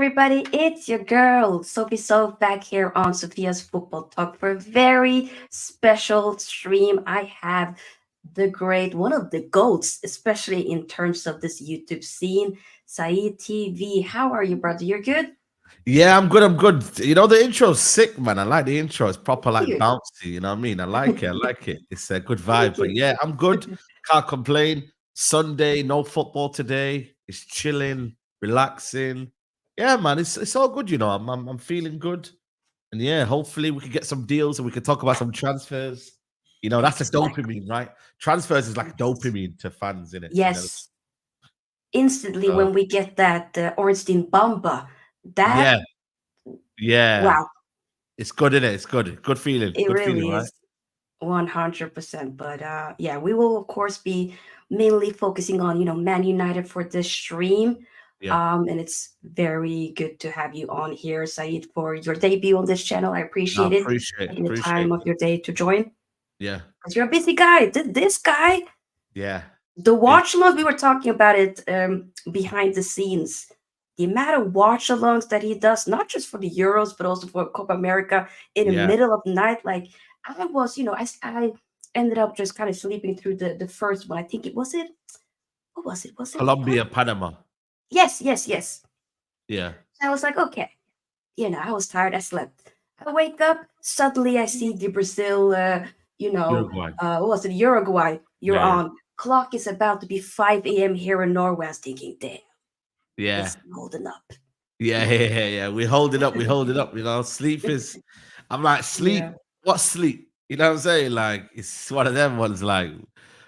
everybody? It's your girl, Sophie back here on Sofia's Football Talk for a very special stream. I have one of the GOATs, especially in terms of this YouTube scene, Saeed TV. How are you, brother? You're good? Yeah, I'm good. I'm good. You know, the intro's sick, man. I like the intro. It's proper, Thank like you. bouncy. You know what I mean? I like it. I like it. It's a good Thank vibe. But you. yeah, I'm good. Can't complain. Sunday, no football today. It's chilling, relaxing. Yeah, man. It's all good. You know, I'm feeling good. And yeah, hopefully we can get some deals and we can talk about some transfers. You know, that's a Exactly. dopamine, right? Transfers is like Yes. dopamine to fans, in it. You know. Yes. Instantly, So when we get that Ornstein Bamba, that, yeah, yeah. wow, It's good, in it? It's good. Good feeling. it Good feeling, really right? is. 100%. But yeah, we will of course be mainly focusing on, Man United for this stream. Yeah. And it's very good to have you on here, Saeed, for your debut on this channel. I No, appreciate it. appreciate Taking the appreciate time of it. your day to join. Yeah, Because you're a busy guy. This guy, yeah. the Busy. watch alongs, we were talking about it behind the scenes. The amount of watch alongs that he does, not just for the Euros, but also for Copa America in the Yeah. middle of the night. Like, I was, I ended up just kind of sleeping through the first one. I think what was it? Was it Colombia, Panama. Yes, yes, yes. Yeah. I was like, okay, I was tired. I slept. I wake up. Suddenly, I see the Brazil. Uruguay. What was it? Uruguay. You're Yeah, yeah. on. Clock is about to be 5 a.m. here in Norway. I was thinking, damn, Yeah. it's holding up. Yeah, yeah, yeah, yeah. We hold it up, we hold it up. You know, sleep is I'm like, Yeah. sleep. What sleep? You know what I'm saying? Like, it's one of them ones, like,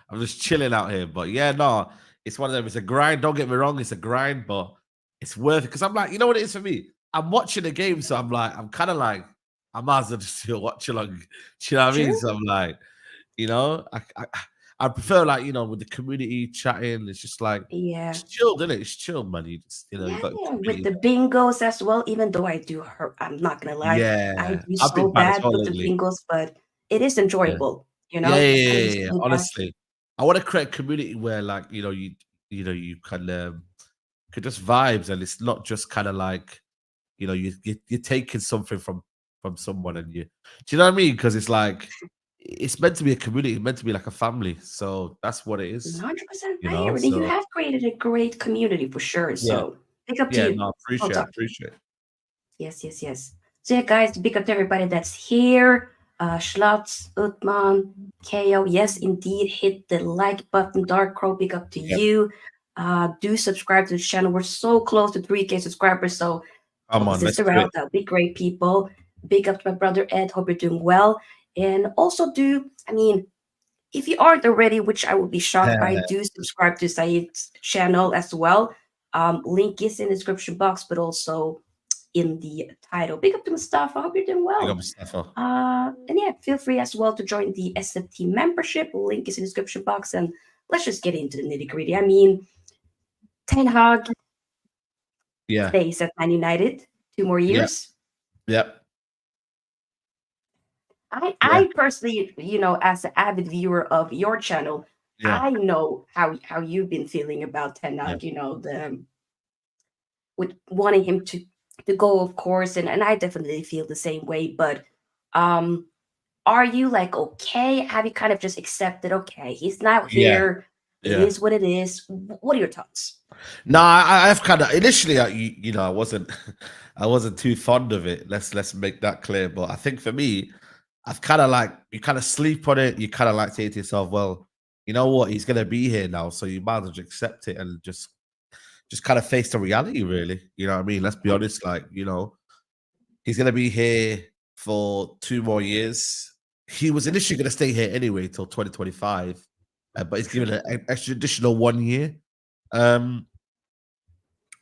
I'm just chilling out here. But yeah, no, it's one of them. It's a grind. Don't get me wrong, it's a grind, but it's worth it. Because I'm like, you know what it is for me? I'm watching the game, so I'm like, I'm kind of like, I might as well just still watch along. Do you know what I mean? True. So I'm like, you know, I prefer, like, you know, with the community chatting. It's just like Yeah. it's chilled, isn't it? It's chilled, man. You just, you know, you Yeah, got yeah, with community. the bingos as well, even though I do hurt, I'm not gonna lie, I Yeah, do I've so been bad as bad well with the lately. bingos, but it is Yeah, enjoyable, yeah, yeah, kind of yeah, just yeah, yeah. sit back. Honestly, I want to create a community where, like, you know, you can just vibes, and it's not just kind of like, you know, you're taking something from someone, and you, do you know what I mean? Because it's like it's meant to be a community, it's meant to be like a family. So that's what it is, 100% you I know. hear it. And you So have created a great community for sure. yeah, So big up to yeah. you. No, Well done. appreciate. Yes, yes, yes. So yeah, guys, big up to everybody that's here. Schlotz, Utman, KO. Yes, indeed. Hit the like button. Dark Crow, big up to Yep. you. Do subscribe to the channel. We're so close to 3K subscribers. So Come help on, us let's sister do it. out. That would be great, people. Big up to my brother Ed. Hope you're doing well. And also if you aren't already, which I would be shocked by, do subscribe to Saeed's channel as well. Link is in the description box, but also in the title. Big up to Mustafa. I hope you're doing Big well. up, Mustafa. And yeah, feel free as well to join the SFT membership. Link is in the description box. And let's just get into the nitty gritty. Ten Hag Yeah, stays at Man United 2 more yeah, years. yeah, yeah, I personally, as an avid viewer of your channel, yeah, I know how you've been feeling about Ten yeah. Hag, the with wanting him to go, of course, and I definitely feel the same way. But um, are you like okay? Have you kind of just accepted? Okay, he's not Yeah, here. It yeah. is what it is. What are your thoughts? No, I've kind of initially, you know, I wasn't, I wasn't too fond of it. Let's make that clear. But I think for me, I've kind of like you kind of sleep on it. You kind of like say to yourself, well, you know what, he's gonna be here now, so you might as well just accept it and just kind of face the reality. Really, you know what I mean? Let's be Yeah, honest. Like, you know, he's gonna be here for 2 more years. He was initially gonna stay here anyway till 2025, but he's true. given an extra additional 1 year. Um,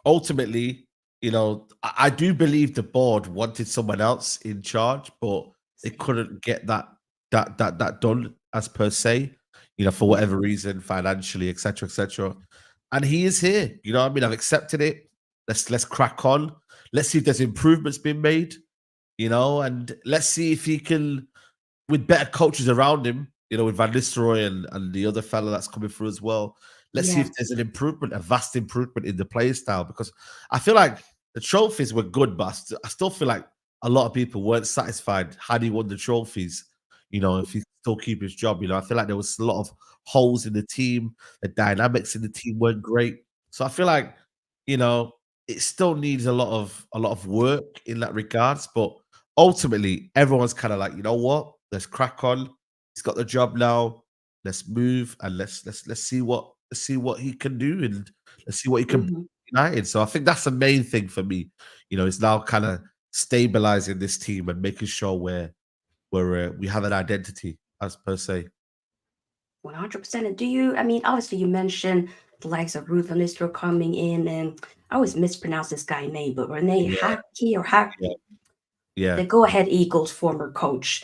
Ultimately, you know, I do believe the board wanted someone else in charge, but they Same. couldn't get that done as per se, you know, for Yeah, whatever reason, financially, etc., etc. And he is here. You know what I mean? I've accepted it. Let's crack on. Let's see if there's improvements being made, you know, and let's see if he can, with better coaches around him, you know, with Van Nistelrooy and the other fella that's coming through as well. Let's see yeah, if there's an improvement, a vast improvement in the play style, because I feel like the trophies were good, but I still feel like a lot of people weren't satisfied had he won the trophies. If he still keep his job, I feel like there was a lot of holes in the team. The dynamics in the team weren't great. So I feel like, it still needs a lot of work in that regards. But ultimately, everyone's kind of like, you know what? Let's crack on. He's got the job now. Let's move and let's see what he can do, and let's see what he can bring Hmm. to United. So I think that's the main thing for me. It's now kind of stabilizing this team and making sure we have an identity as per se. 100%. And do you, I mean, obviously you mentioned the likes of Ruth and Lister coming in, and I always mispronounce this guy's name, but Renee Yeah, Hackey or Hack, yeah, yeah, the Go Ahead Eagles former coach.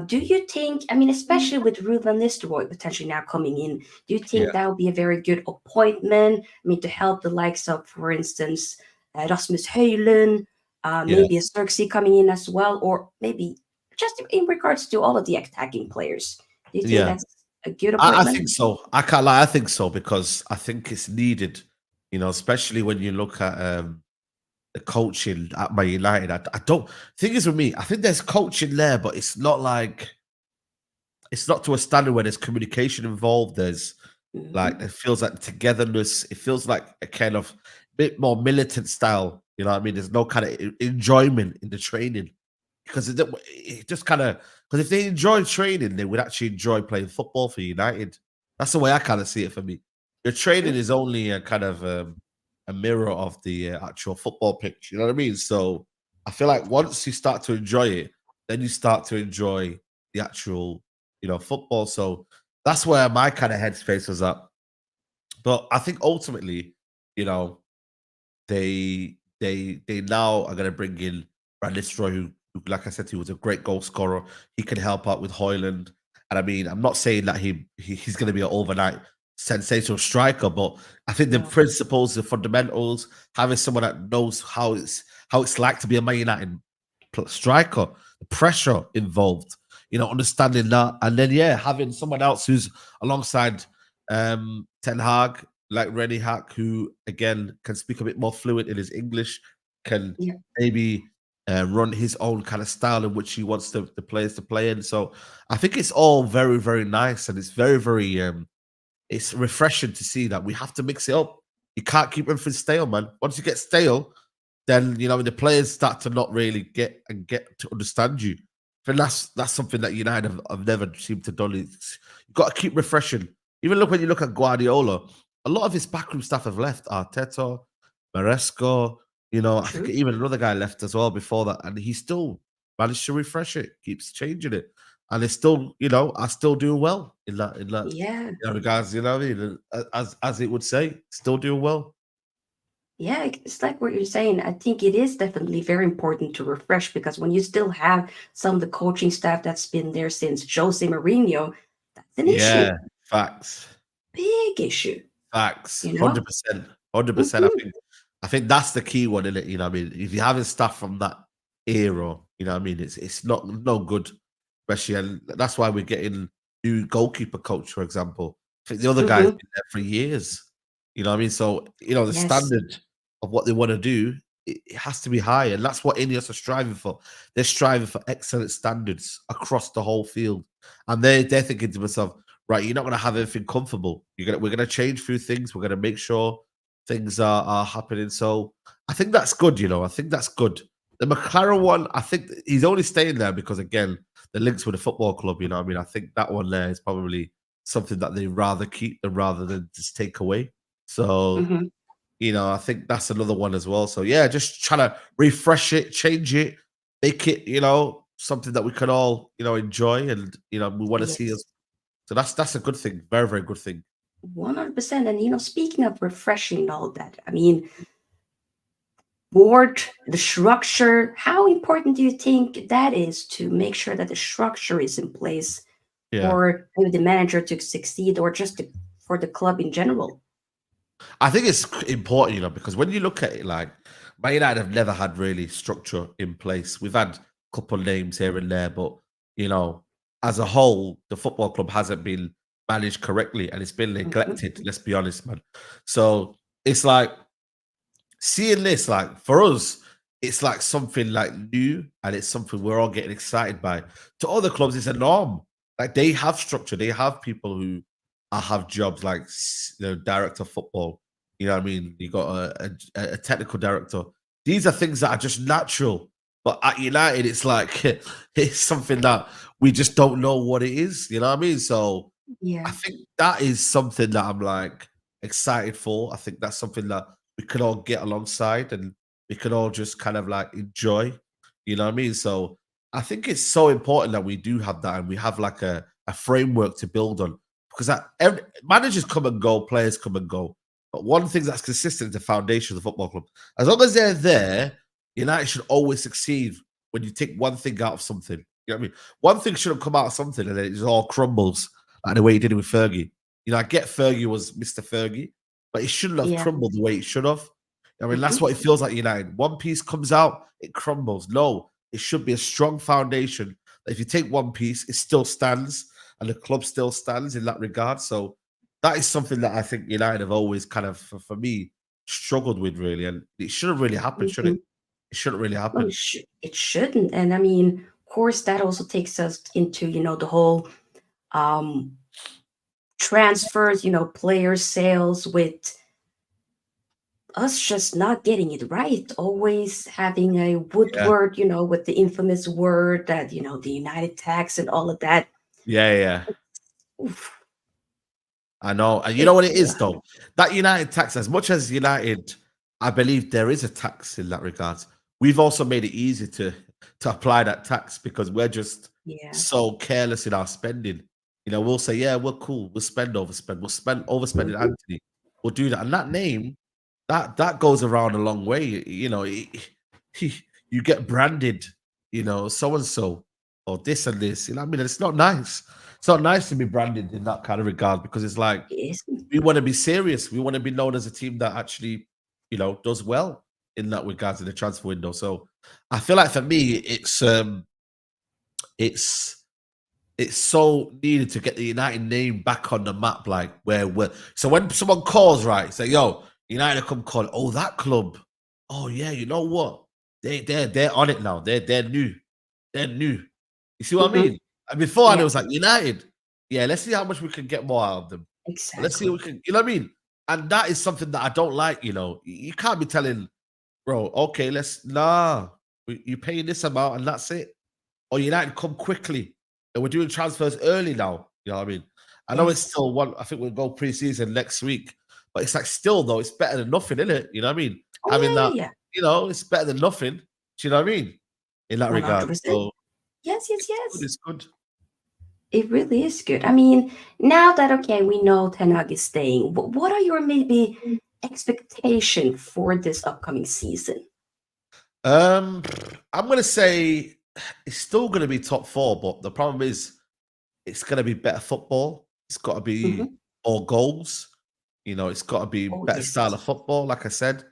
Do you think, I mean, especially with Ruth Van Nistelrooy potentially now coming in, do you yeah, think that would be a very good appointment? I mean, to help the likes of, for instance, Rasmus Hojlund, yeah, maybe a Zirkzee coming in as well, or maybe just in regards to all of the attacking players. Do you think yeah. that's a good I appointment? think so. I can't lie. I think so because I think it's needed. Especially when you look at the coaching at my United. I don't. Thing is with me, I think there's coaching there, but it's not to a standard where there's communication involved. There's Hmm. like it feels like togetherness. It feels like a kind of bit more militant style. You know what I mean? There's no kind of enjoyment in the training because it just kind of because if they enjoy training, they would actually enjoy playing football for United. That's the way I kind of see it for me. Your training True. is only a kind of a mirror of the actual football pitch. You know what I mean? So I feel like once you start to enjoy it, then you start to enjoy the actual football. So that's where my kind of headspace was at. But I think ultimately, you know, they now are going to bring in Brad Listroy, who, like I said, he was a great goal scorer. He can help out with Hoyland, and I mean, I'm not saying that he's going to be an overnight sensational striker, but I think the No. principles, the fundamentals, having someone that knows how it's like to be a Man United striker, the pressure involved, understanding that, and then having someone else who's alongside Ten Hag, like Rennie Hack, who again can speak a bit more fluent in his English, can Yeah. maybe run his own kind of style in which he wants the players to play in. So I think it's all very, very nice, and it's very, very it's refreshing to see that we have to mix it up. You can't keep everything stale, man. Once you get stale, then the players start to not really get to understand you. And that's something that United have never seemed to do. You've got to keep refreshing. Even when you look at Guardiola, a lot of his backroom staff have left. Arteta, Maresco, I think True. even another guy left as well before that, and he still managed to refresh it, keeps changing it, and it's still, are still doing well in that Yeah. regards. You know what I mean? As it would say, still doing well. Yeah, it's like what you're saying. I think it is definitely very important to refresh because when you still have some of the coaching staff that's been there since Jose Mourinho, that's an issue, Yeah, facts. big issue, Facts, you know? 100%, 100%. I Hmm. think, I think that's the key one in it. You know what I mean? If you're having stuff from that era, you know what I mean? It's not no good, especially, and that's why we're getting new goalkeeper coach, for example. I think the other guy's Hmm. been there for years. You know what I mean? So the Yes. standard of what they want to do, it has to be high, and that's what Ineos are striving for. They're striving for excellent standards across the whole field, and they're thinking to themselves, right, you're not going to have everything comfortable. We're gonna change through things. We're gonna make sure things are happening. So I think that's good. I think that's good. The McLaren one, I think he's only staying there because again, the links with the football club. You know what I mean? I think that one there is probably something that they rather keep than rather than just take away. So Hmm. I think that's another one as well. So yeah, just trying to refresh it, change it, make it, something that we can all, enjoy and we want to see Yes. us. So that's a good thing. Very, very good thing. 100%. And, speaking of refreshing and all that, I mean, board, the structure, how important do you think that is to make sure that the structure is in place Yeah. for maybe the manager to succeed or just for the club in general? I think it's important, because when you look at it, like Man United have never had really structure in place. We've had a couple names here and there, but you know, as a whole, the football club hasn't been managed correctly and it's been Mhm. neglected. Let's be honest, man. So it's like seeing this, like for us, it's like something like new, and it's something we're all getting excited by. To other clubs, it's a norm. Like they have structure, they have people who have jobs like director of football. You know what I mean? You got a technical director. These are things that are just natural. But at United, it's like it's something that we just don't know what it is. You know what I mean? So I Yeah. think that is something that I'm like excited for. I think that's something that we could all get alongside and we could all just kind of like enjoy. You know what I mean? So I think it's so important that we do have that and we have like a framework to build on because managers come and go, players come and go. But one thing that's consistent is the foundation of the football club. As long as they're there, United should always succeed when you take one thing out of something. You know what I mean? One thing shouldn't come out of something and then it just all crumbles like the way he did it with Fergie. You know, I get Fergie was Mr. Fergie, but it shouldn't have Yeah. crumbled the way it should have. I mean, that's Hmm. what it feels like United. One piece comes out, it crumbles. No, it should be a strong foundation. If you take one piece, it still stands, and the club still stands in that regard. So that is something that I think United have always kind of, for me, struggled with really, and it shouldn't really happen, should it? Hmm. It shouldn't really No, happen. it shouldn't. And I mean, of course, that also takes us into, the whole um transfers, player sales with us just not getting it right. Always having a Yeah, Woodward, with the infamous word that, the United tax and all of that. yeah. Oof, I know. And you know it, what it is, though? That United tax, as much as United, I believe there is a tax in that regard. We've also made it easy to apply that tax because we're just yeah. so careless in our spending. You know, we'll say, yeah, we're cool. We'll spend overspend. We'll spend overspending Hmm. Anthony. We'll do that. And that name, that goes around a long way. You know, you get branded, so and so or this and this. You know what I mean? It's not nice. It's not nice to be branded in that kind of regard because it's like It is. we want to be serious. We want to be known as a team that actually, does well in that regards in the transfer window. So I feel like for me, it's it's so needed to get the United name back on the map, like where we're so when someone calls, right, say, yo, United come call, oh, that club. Oh yeah, you know what? They're on it now. They're new. They're new. You see what I Hmm. mean? And before and it Yeah, was like United. Yeah, let's see how much we can get more out of them. Let's see exactly. what we can, you know what I mean? And that is something that I don't like, You can't be telling, bro, okay, you're paying this amount and that's it. Or United come quickly. And we're doing transfers early now. You know what I mean? I know it's Yes. still one, I think we'll go preseason next week. But it's like still though, it's better than nothing, isn't it? You know what I mean? Oh Having yeah, that, yeah, yeah. it's better than nothing. Do you know what I mean? In that regard. 100%. So Yes, yes, it's good, yes. it's good. It really is good. I mean, now that okay, we know Ten Hag is staying. What are your maybe expectation for this upcoming season? Um, I'm gonna say it's still gonna be top four, but the problem is it's gonna be better football. It's got to be Hmm. more goals. It's got to be Oh better yes, style yes. of football, like I said,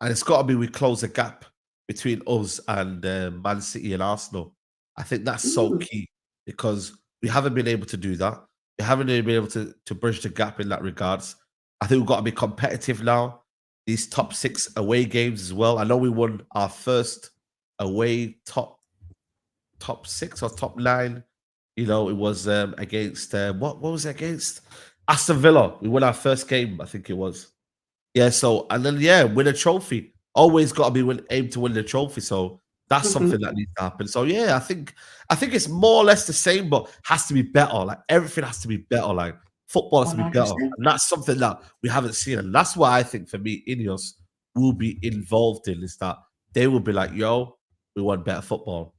and it's got to be we close the gap between us and Man City and Arsenal. I think that's so Mm, key because we haven't been able to do that. We haven't been able to bridge the gap in that regards. I think we've got to be competitive now. These top six away games as well. I know we won our first away top six or top nine. It was against what was it against? Aston Villa. We won our first game, I think it was. Yeah, so and then win a trophy. Always got to be aim to win the trophy. So that's mm-hmm. something that needs to happen. So yeah, I think it's more or less the same, but has to be better. Like everything has to be better. Like football has to be better, 100%. and that's something that we haven't seen. And that's why I think for me, Ineos will be involved in is that they will be like, "Yo, we want better football.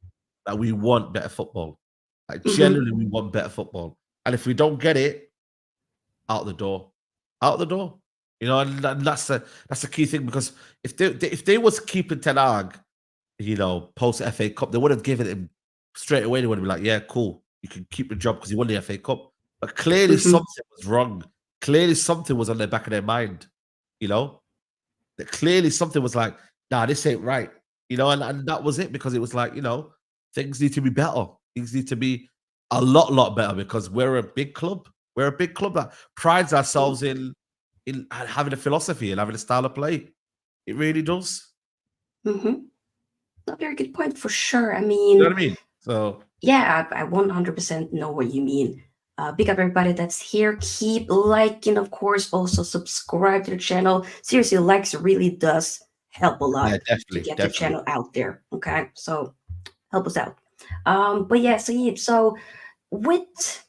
Like we want better football. Like Hmm. generally, we want better football. And if we don't get it, out the door, out the door. And that's the key thing because if they was keeping Ten Hag, post FA Cup, they would have given him straight away. They would have been like, yeah, cool, you can keep the job because you won the FA Cup. But clearly Hmm. something was wrong. Clearly something was on the back of their mind. You know, that clearly something was like, nah, this ain't right. And that was it because it was like, things need to be better. Things need to be a lot better because we're a big club. We're a big club that prides ourselves in having a philosophy and having a style of play. It really does. Mm-hmm. A very good point for sure. I You know mean, what I mean? So yeah, I 100% know what you mean. Big up everybody that's here. Keep liking, of course. Also subscribe to the channel. Seriously, likes really does help a yeah, lot to definitely, get the definitely. channel out there. Okay, so help us out. But yeah, so yeah, so with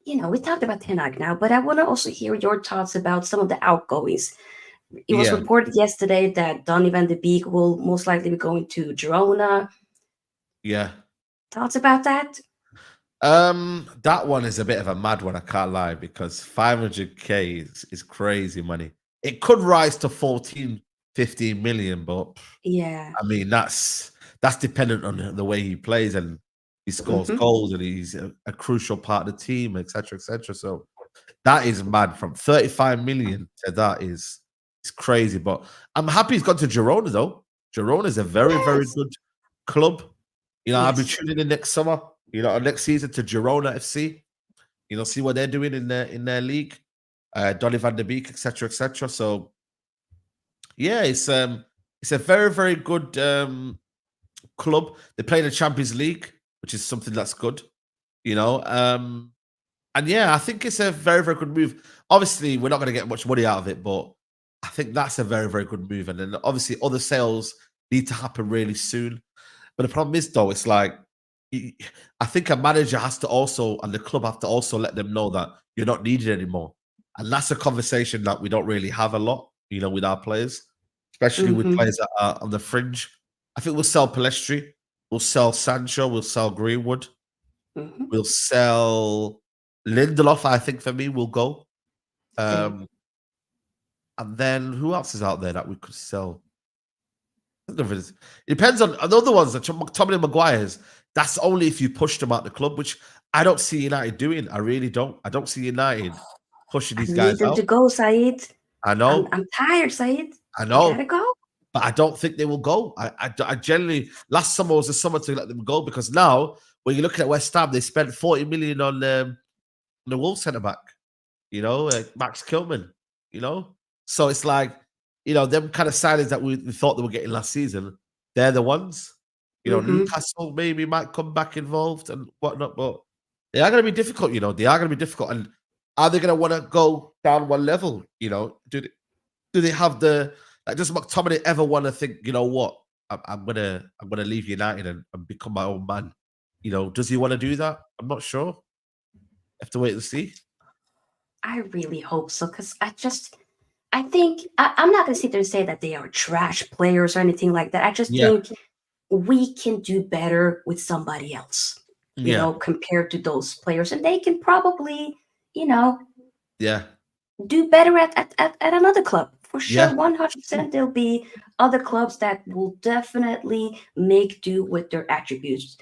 we talked about Ten Hag now, but I want to also hear your thoughts about some of the outgoings. It was Yeah, reported yesterday that Donny van de Beek will most likely be going to Girona. yeah. Thoughts about that? That one is a bit of a mad one, I can't lie, because 500k is crazy money. It could rise to 14, 15 million, but Yeah. I mean that's dependent on the way he plays and he scores Mm-hmm. goals and he's a crucial part of the team, etc., etc. So that is mad. From 35 million to that is it's crazy. But I'm happy he's gone to Girona though. Girona is a very, very Yes. good club. I'll be Yes. tuning in next summer, next season to Girona FC. See what they're doing in their league. Donny van der Beek, etc., etc. So yeah, it's a very, very good club. They play in the Champions League, which is something that's good. You know, and yeah, I think it's a very, very good move. Obviously, we're not going to get much money out of it, but I think that's a very, very good move. And then obviously, other sales need to happen really soon. But the problem is, though, it's like I think a manager has to also, and the club have to also let them know that you're not needed anymore. And that's a conversation that we don't really have a lot, with our players, especially with Mm-hmm. players that are on the fringe. I think we'll sell Palestri, we'll sell Sancho, we'll sell Greenwood, Mm-hmm. we'll sell Lindelof. I think for me will go. Same. Um, and then who else is out there that we could sell? I don't know if it depends on the other ones, the Tommy Maguire's. That's only if you push them out the club, which I don't see United doing. I really don't. I don't see United pushing I these need guys them out. to go, Saeed. I I'm know, I'm tired, Saeed. I They gotta know, go. but I don't think they will go. I generally last summer was the summer to let them go because now when you're looking at West Ham, they spent 40 million on the Wolves centre back. Max Kilman. So it's like them kind of signings that we thought they were getting last season. They're the ones. Mm-hmm. Newcastle maybe might come back involved and whatnot, but they are going to be difficult. They are going to be difficult. And are they going to want to go down one level? Do they have the like? Does McTominay ever want to think? You know what? I'm gonna leave United and become my own man. Does he want to do that? I'm not sure. Have to wait and see. I really hope so, because I think I'm not gonna sit there and say that they are trash players or anything like that. I just Yeah, think we can do better with somebody else, yeah, compared to those players, and they can probably, you know, yeah, do better at another club for sure. yeah, 100%, there'll be other clubs that will definitely make do with their attributes,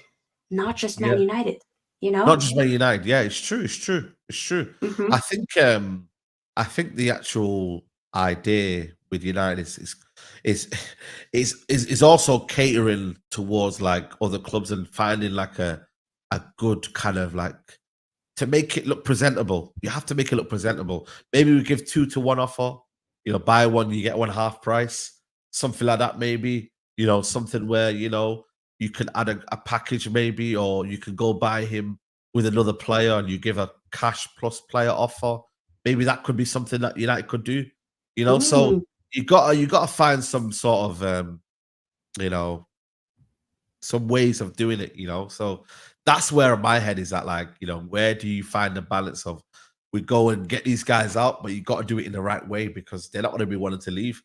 not just Man yeah. United. You Not know. just Man United. Yeah, it's true. It's true. It's true. Mm-hmm. I think the actual idea with United is is also catering towards like other clubs and finding like a good kind of like to make it look presentable. You have to make it look presentable. Maybe we give 2-1 offer. Buy one, you get one half price. Something like that, maybe. Something where you can add a package, maybe, or you can go buy him with another player and you give a cash plus player offer. Maybe that could be something that United could do. So Mm, you gotta find some sort of you know, some ways of doing it. So that's where my head is at. Like, where do you find the balance of we go and get these guys out, but you got to do it in the right way because they're not going to be wanting to leave.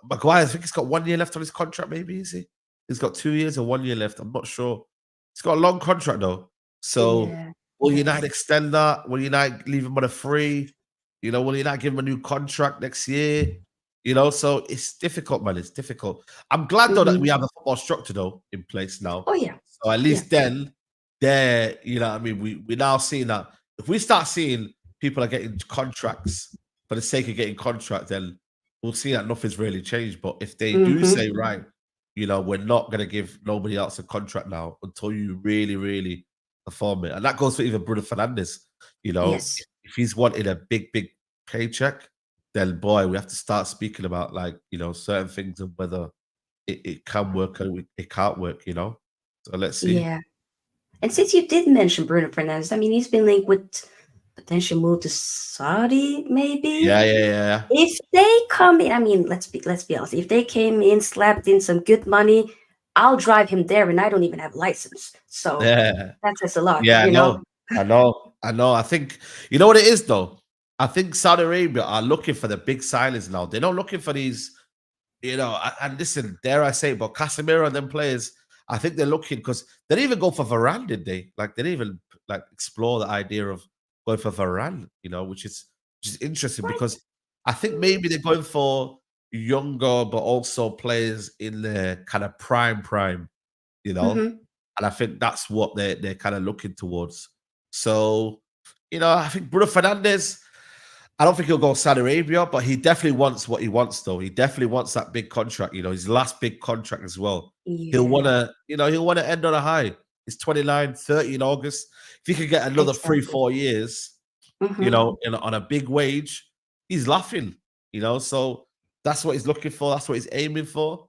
Maguire, I think he's got 1 year left on his contract, maybe, is he? He's got 2 years or 1 year left. I'm not sure. He's got a long contract though. So yeah. will United Yes. extend that? Will United leave him on a free? Will United give him a new contract next year? So it's difficult, man. It's difficult. I'm glad though that Mm-hmm. we have a football structure though in place now. Oh yeah. So at Yeah. least then, there, what I mean, we're now seeing that if we start seeing people are getting contracts for the sake of getting contracts, then we'll see that nothing's really changed. But if they do Mm-hmm. say, right, we're not going to give nobody else a contract now until you really, really perform it, and that goes for even Bruno Fernandes. Yes. If he's wanted a big, big paycheck, then boy, we have to start speaking about like certain things and whether it can work or it can't work. So let's see. Yeah. And since you did mention Bruno Fernandes, I mean, he's been linked with potential move to Saudi, maybe. Yeah, yeah, yeah, If they come in, I mean, let's be honest. If they came in, slapped in some good money, I'll drive him there, and I don't even have a license. So yeah. that says a lot, Yeah, I you know. know. I know. I know. I think you know what it is though. I think Saudi Arabia are looking for the big signings now. They're not looking for these, and listen, dare I say, but Casemiro and them players, I think they're looking because they didn't even go for Varane, did they? Like they didn't even like explore the idea of going for Varane, which is interesting What? because I think maybe they're going for younger but also players in their kind of prime, you know. Mm-hmm. And I think that's what they're kind of looking towards. So, I think Bruno Fernandes, I don't think he'll go Saudi Arabia, but he definitely wants what he wants, though. He definitely wants that big contract, his last big contract as well. He'll Yeah, wanna, he'll want to end on a high. He's 29, 30 in August. If he could get another three, exactly. 4 years, Mm-hmm. on a big wage, he's laughing. So that's what he's looking for. That's what he's aiming for.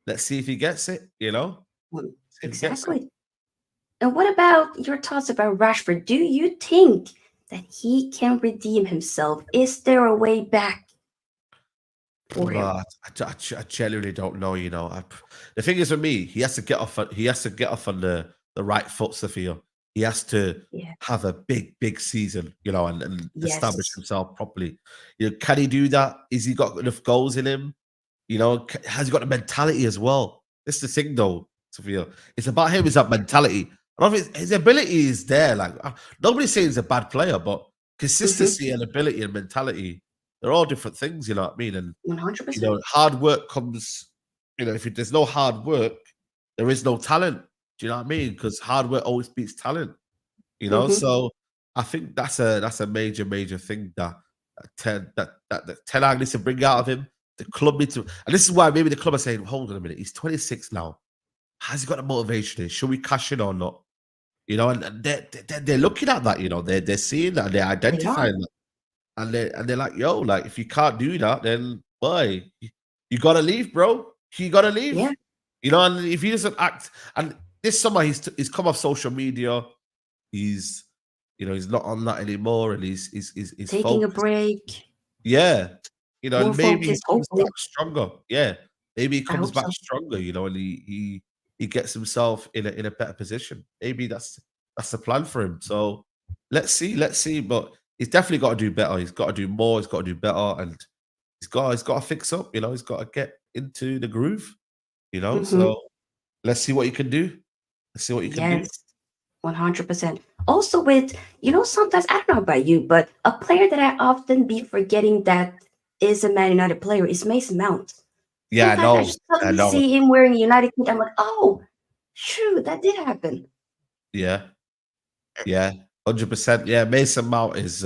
Let's see if he gets it. Well, See if he gets it. exactly. And what about your thoughts about Rashford? Do you think that he can redeem himself? Is there a way back for him? I genuinely don't know. The thing is with me, he has to get off. He has to get off on the right foot, Sofia. He has to Yeah. have a big season, and establish Yes. himself properly. Can he do that? Is he got enough goals in him? Has he got the mentality as well? This is the thing, though, Sophia. It's about him. It's that mentality. I don't think his ability is there. Like nobody's saying he's a bad player, but Mm-hmm. consistency and ability and mentality, they're all different things. You know what I mean? And 100%. hard work comes. If there's no hard work, there is no talent. Do you know what I mean? Because hard work always beats talent. Mm-hmm. So I think that's a major thing that Ten Hag needs to bring out of him. The club needs to, and this is why maybe the club are saying, "Hold on a minute, he's 26 now. Has he got the motivation? Should we cash in or not?" And they're looking at that. They're seeing that and they're They are. identifying that, and they're like, "Yo, like if you can't do that, then boy, you gotta leave, bro. You gotta Yeah. leave." And if he doesn't act, and this summer he's come off social media. He's he's not on that anymore, and he's Taking a focused. break, Yeah, more and maybe he focused, comes hopefully. back stronger. Yeah, maybe he I comes hope back so. stronger. And he gets himself in a better position. Maybe that's the plan for him. So let's see. But he's definitely got to do better. He's got to do more. He's got to do better, and he's got to fix up. He's got to get into the groove. Mm-hmm. So let's see what you can do. Let's see what you can do. Yes. 100%. Also, sometimes, I don't know about you, but a player that I often be forgetting that is a Man United player is Mason Mount. Yeah, I Sometimes I know. just I suddenly know. see him wearing a United kit. I'm like, oh, true, that did happen. Yeah. Yeah, 100%. Yeah, Mason Mount is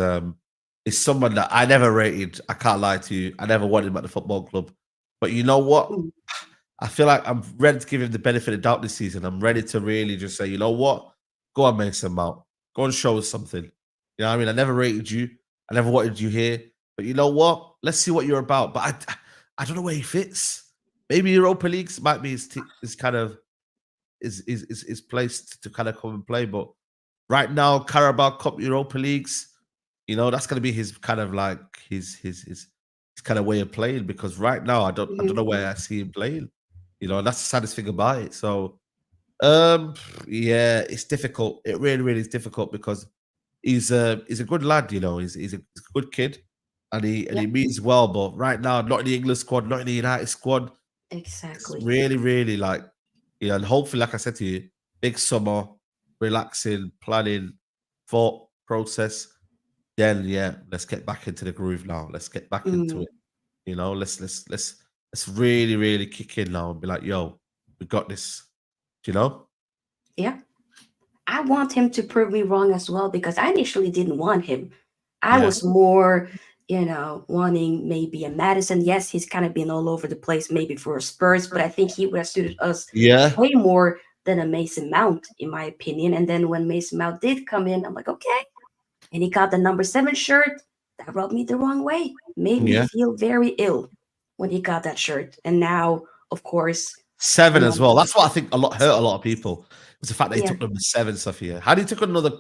someone that I never rated. I can't lie to you. I never wanted him at the football club. But you know what? Mm, I feel like I'm ready to give him the benefit of doubt this season. I'm ready to really just say, you know what? Go on, Mason Mount. Go and show us something. You know what I mean? I never rated you. I never wanted you here. But you know what? Let's see what you're about. But I don't know where he fits. Maybe Europa Leagues might be his kind of is placed to kind of come and play. But right now, Carabao Cup, Europa Leagues, that's going to be his kind of like his kind of way of playing. Because right now, I don't mhm. know where I see him playing. And that's the saddest thing about it. So, yeah, it's difficult. It really, really is difficult because he's a good lad. He's a good kid, and he Yep, means well. But right now, not in the English squad, not in the United squad. It's exactly. really, really like, and hopefully, like I said to you, big summer, relaxing, planning, thought process. Then, yeah, let's get back into the groove now. Let's get back into Mm, it. Let's really, really kick in now and be like, yo, we got this. Do you know? yeah. I want him to prove me wrong as well because I initially didn't want him. I Yeah. was more, wanting maybe a Madison. Yes, he's kind of been all over the place, maybe for Spurs, but I think he would have suited us Yeah. way more than a Mason Mount, in my opinion. And then when Mason Mount did come in, I'm like, okay. And he got the number 7 shirt. that rubbed me the wrong way. Made me Yeah. feel very ill when he got that shirt. And now, of course, 7 you as know, well. That's what I think hurt a lot of people. Was the fact that he yeah. took number 7, Sofia. Had he took another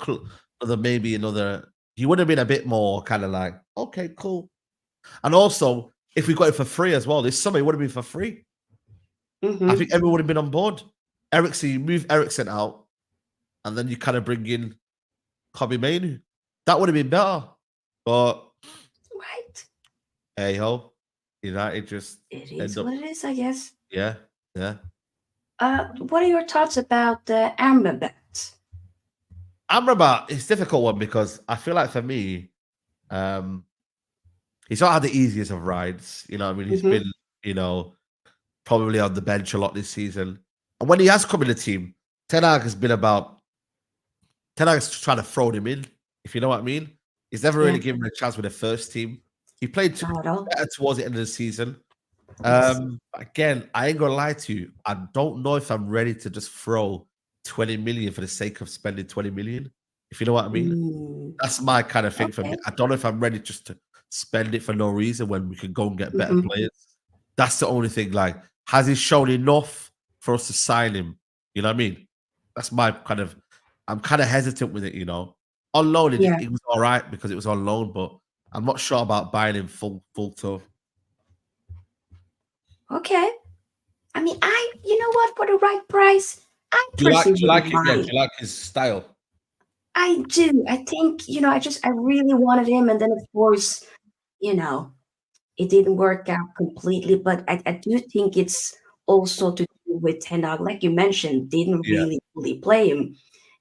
maybe another, he would have been a bit more kind of like, okay, cool. And also, if we got it for free as well, this summer it would have been for free. I think everyone would have been on board. Eriksen, you move Eriksen out, and then you kind of bring in Kobe Mainu. That would have been better. But Right. hey ho, United just It end is up. what it is, I guess. Yeah. What are your thoughts about the Amrabat? Amrabat, it's a difficult one because I feel like for me, he's not had the easiest of rides. You know what I mean? He's been, probably on the bench a lot this season. And when he has come in the team, Ten Hag has trying to throw him in, if you know what I mean. He's never really Yeah, given him a chance with the first team. He played not at all. better towards the end of the season. Yes. Again, I ain't gonna lie to you. I don't know if I'm ready to just throw 20 million for the sake of spending 20 million. If you know what I mean. Mm, That's my kind of thing for me. okay. I don't know if I'm ready just to spend it for no reason when we can go and get better Mm-hmm. players. That's the only thing. Like, has he shown enough for us to sign him? You know what I mean? That's my kind of. I'm kind of hesitant with it. On loan Yeah. it was all right because it was on loan, but I'm not sure about buying him full tour. Okay. I mean, you know what? For the right price, I Do you like? personally Do you like wouldn't it? Yeah. Do mind. you like his style? I do. I think, I really wanted him. And then, of course, you know, it didn't work out completely. But I do think it's also to do with Ten Hag, like you mentioned, didn't Yeah. really fully play him.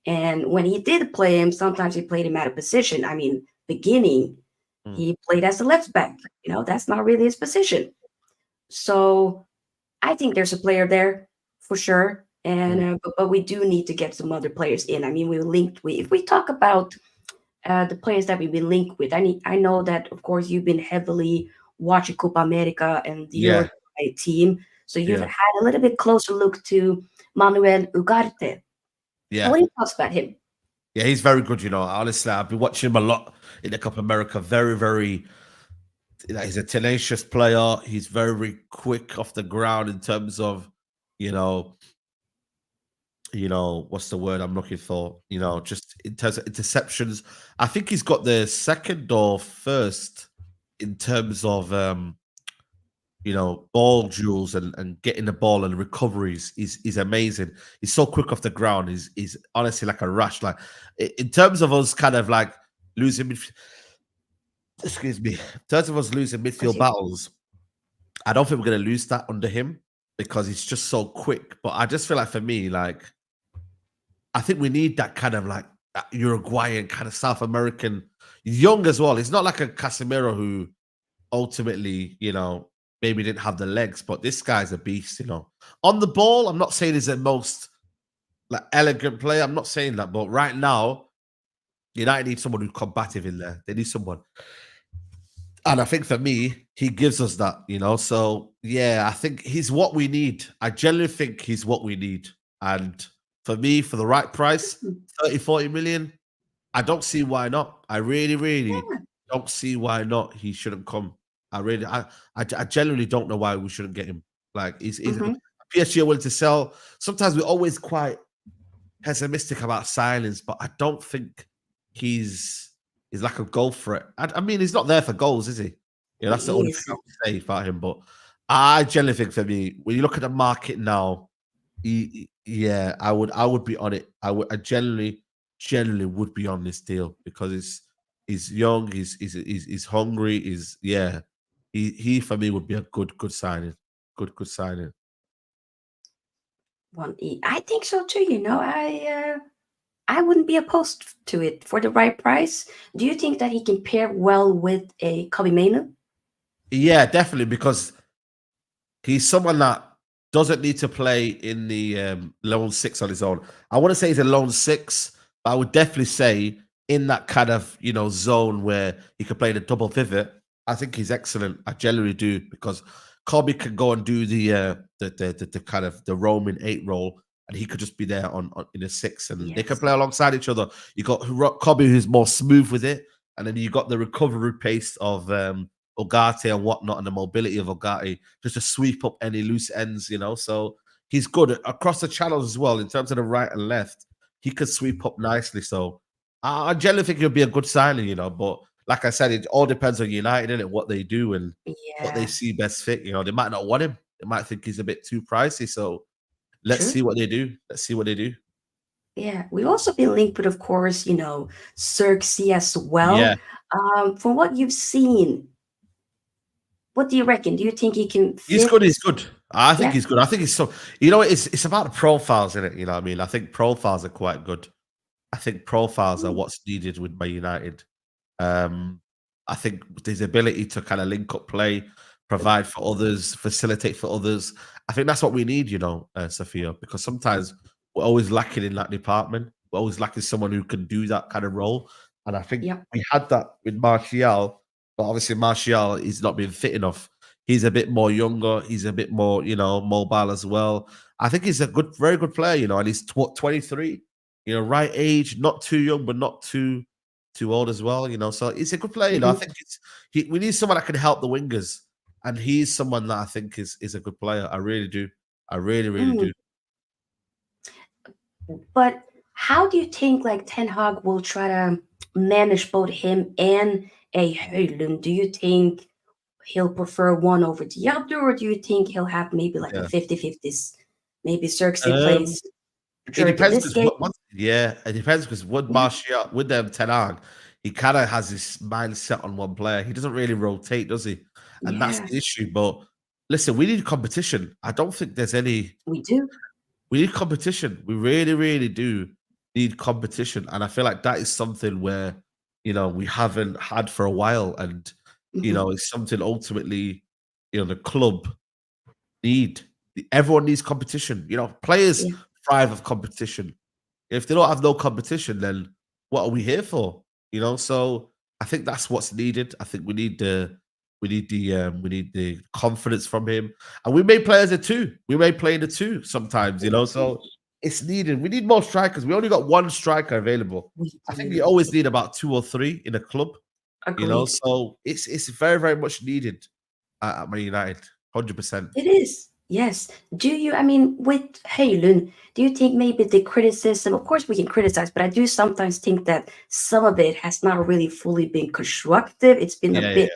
And when he did play him, sometimes he played him out of position. I mean, beginning, he played as a left back. That's not really his position. So I think there's a player there for sure. And but we do need to get some other players in. I mean, if we talk about the players that we've been linked with, I know that of course you've been heavily watching Copa America and the Yeah. Uruguay team, so you've Yeah. had a little bit closer look to Manuel Ugarte. Yeah. What are your thoughts about him? Yeah, he's very good. Honestly, I've been watching him a lot in the Copa America. Very, very. He's a tenacious player. He's very, very quick off the ground in terms of, what's the word I'm looking for? Just in terms of interceptions. I think he's got the second or first in terms of ball duels and getting the ball and recoveries is amazing. He's so quick off the ground. He's honestly like a rush. Like in terms of us kind of like losing excuse me. In terms of us losing midfield battles, I don't think we're going to lose that under him because he's just so quick. But I just feel like for me, like, I think we need that kind of like that Uruguayan kind of South American, young as well. It's not like a Casemiro who ultimately, maybe didn't have the legs, but this guy's a beast, On the ball, I'm not saying he's the most like elegant player. I'm not saying that, but right now, United need someone who's combative in there. They need someone. And I think for me, he gives us that, So yeah, I think he's what we need. I genuinely think he's what we need. And for me, for the right price, 30, 40 million, I don't see why not. I really, really don't see why not. He shouldn't come. I genuinely don't know why we shouldn't get him. Like he's PSG are willing to sell. Sometimes we're always quite pessimistic about signings, but I don't think he's like a goal threat. I mean, he's not there for goals, is he? Yeah, that's the only thing I would say about him. But I generally think for me, when you look at the market now, I would be on it. I generally would be on this deal because he's young, he's hungry, he for me would be a good signing. Good signing. I think so too. I wouldn't be opposed to it for the right price. Do you think that he can pair well with a Kobe Mainu? Yeah, definitely, because he's someone that doesn't need to play in the lone six on his own. I want to say he's a lone six, but I would definitely say in that kind of zone where he could play the double pivot. I think he's excellent. I generally do, because Kobe can go and do the kind of the roaming 8 role, and he could just be there on in a 6, and they can play alongside each other. You got Kobe, who's more smooth with it, and then you got the recovery pace of Ugarte and whatnot, and the mobility of Ugarte just to sweep up any loose ends, So he's good across the channels as well in terms of the right and left. He could sweep up nicely. So I generally think he'll be a good signing, But like I said, it all depends on United, innit? What they do and what they Yeah, see best fit. They might not want him. They might think he's a bit too pricey. So let's true. see what they do. Let's see what they do. Yeah, we've also been linked with, of course, Zirkzee as well. Yeah, From what you've seen, what do you reckon? Do you think he can he's good. fit? He's good. I think Yeah. he's good. I think he's so. It's about the profiles in it. You know what I mean? I think profiles are quite good. I think profiles are Mm, what's needed with Man United. Um, I think his ability to kind of link up play, provide for others, facilitate for others. I think that's what we need, Sofia, because sometimes we're always lacking in that department. We're always lacking someone who can do that kind of role. And I think yeah. we had that with Martial, but obviously Martial is not being fit enough. He's a bit more younger. He's a bit more, mobile as well. I think he's a very good player, and he's 23, right age, not too young, but not too old as well, So he's a good player. I Mhm. think we need someone that can help the wingers, and he's someone that I think is a good player. I really do. I really, really Mm. do. But how do you think like Ten Hag will try to manage both him and a Hojlund? Do you think he'll prefer one over the other, or do you think he'll have maybe like a Yeah. 50-50s? Maybe Zirkzee Um, plays it majority depends this because game? it depends because with Yeah, Martial, with them Ten Hag, he kind of has his mindset on one player. He doesn't really rotate, does he? And that's yeah, the issue. But listen, we need competition. I don't think there's any. we do. We need competition. We really, really do need competition. And I feel like that is something where, we haven't had for a while. And, Hmm. it's something ultimately, the club need. Everyone needs competition. Players Yeah. thrive of competition. If they don't have no competition, then what are we here for? So I think that's what's needed. I think we need the confidence from him, and we may play as a two. We may play in the two sometimes. So it's needed. We need more strikers. We only got one striker available. We I think you do. always need about two or three in a club. Agreed. So it's very very much needed at Man United. 100%. It is. Yes. I mean, with Hejlund, do you think maybe the criticism, of course we can criticize, but I do sometimes think that some of it has not really fully been constructive. It's been a Yeah, yeah, bit,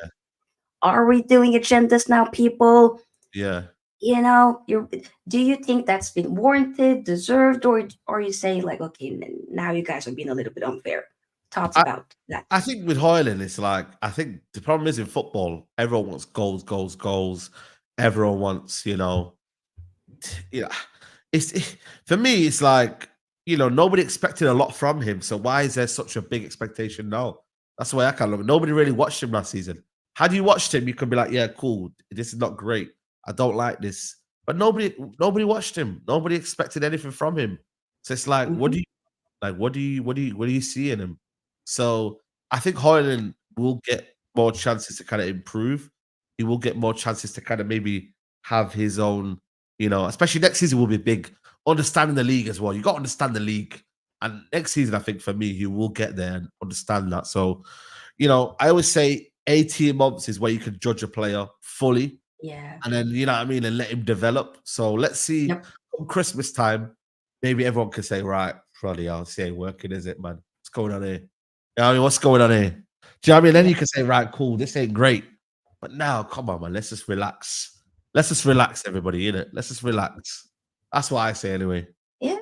are we doing agendas now, people? yeah. Do you think that's been warranted, deserved, or are you saying like, okay, now you guys are being a little bit unfair? Thoughts I, about that? I think with Hojlund, it's like I think the problem is in football, everyone wants goals, goals, goals. Everyone wants, you know, for me, it's like nobody expected a lot from him. So why is there such a big expectation now? That's the way I can look. Nobody really watched him last season. Had you watched him, you could be like, yeah, cool. This is not great. I don't like this. But nobody watched him. Nobody expected anything from him. So it's like, what Hmm. do you like? What do you see in him? So I think Hoyland will get more chances to kind of improve. He will get more chances to kind of maybe have his own, especially next season will be big. Understanding the league as well. You got to understand the league. And next season, I think for me, he will get there and understand that. So, I always say 18 months is where you can judge a player fully. Yeah. And then, you know what I mean, and let him develop. So let's see Yep. come Christmas time, maybe everyone can say, right, Roddy, I'll see ain't working, is it, man? What's going on here? What's going on here? Do you know what I mean? Then Yeah. you can say, right, cool, this ain't great. But now, come on, man, let's just relax. Let's just relax, everybody, innit? Let's just relax. That's what I say anyway. Yeah.